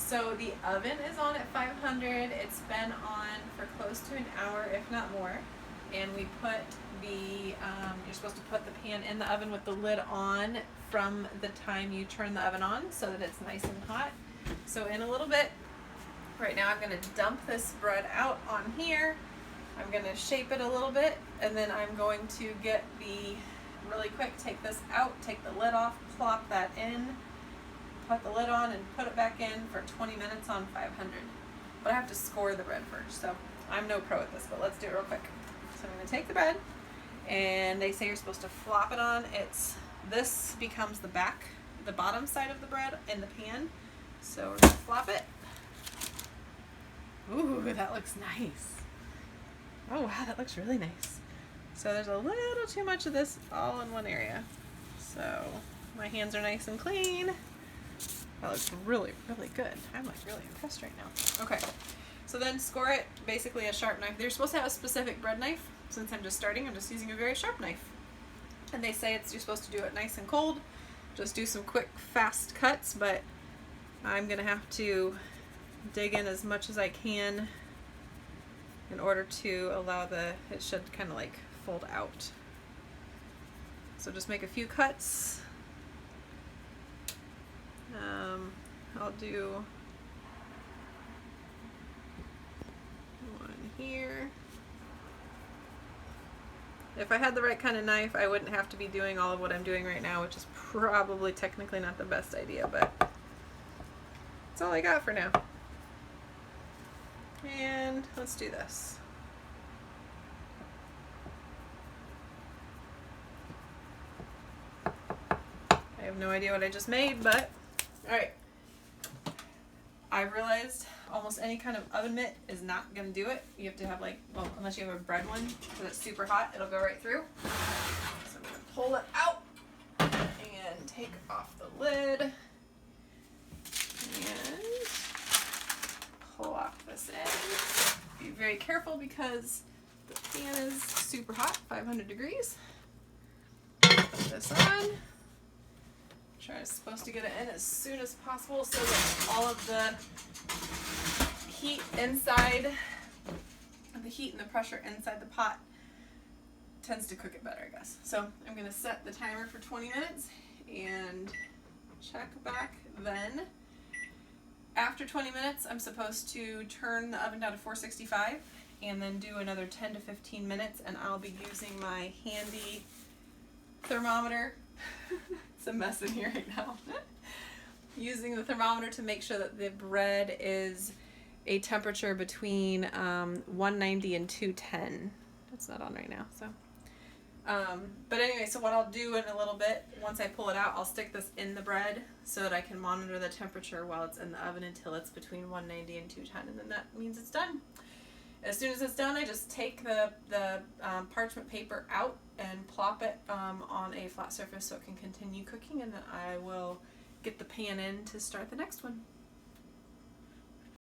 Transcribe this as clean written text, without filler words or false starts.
So the oven is on at 500. It's been on for close to an hour, if not more. And we put the, you're supposed to put the pan in the oven with the lid on from the time you turn the oven on so that it's nice and hot. So in a little bit, right now I'm going to dump this bread out on here. I'm going to shape it a little bit, and then I'm going to get really quick, take this out, take the lid off, plop that in, put the lid on, and put it back in for 20 minutes on 500. But I have to score the bread first, so I'm no pro at this, but let's do it real quick. So I'm going to take the bread, and they say you're supposed to flop it on. This becomes the bottom side of the bread in the pan. So we're going to flop it. Ooh, that looks nice. Oh wow, that looks really nice. So there's a little too much of this all in one area. So my hands are nice and clean. That looks really, really good. I'm like really impressed right now. Okay, so then score it, basically a sharp knife. They're supposed to have a specific bread knife. Since I'm just starting, I'm just using a very sharp knife. And they say you're supposed to do it nice and cold. Just do some quick, fast cuts, but I'm gonna have to dig in as much as I can in order to allow it should kind of like fold out. So just make a few cuts. I'll do one here. If I had the right kind of knife, I wouldn't have to be doing all of what I'm doing right now, which is probably technically not the best idea, but that's all I got for now. And let's do this. I have no idea what I just made, but alright. I realized almost any kind of oven mitt is not going to do it. You have to have unless you have a bread one, because it's super hot, it'll go right through. So I'm going to pull it out and take off the lid and plop this in. Be very careful because the pan is super hot, 500 degrees. Put this on. Supposed to get it in as soon as possible so that all of the heat inside, the heat and the pressure inside the pot tends to cook it better, I guess. So I'm going to set the timer for 20 minutes and check back then. After 20 minutes, I'm supposed to turn the oven down to 465 and then do another 10 to 15 minutes, and I'll be using my handy thermometer. It's a mess in here right now. Using the thermometer to make sure that the bread is a temperature between 190 and 210. That's not on right now, so. But anyway, so what I'll do in a little bit, once I pull it out, I'll stick this in the bread so that I can monitor the temperature while it's in the oven until it's between 190 and 210, and then that means it's done. As soon as it's done, I just take the parchment paper out and plop it on a flat surface so it can continue cooking, and then I will get the pan in to start the next one.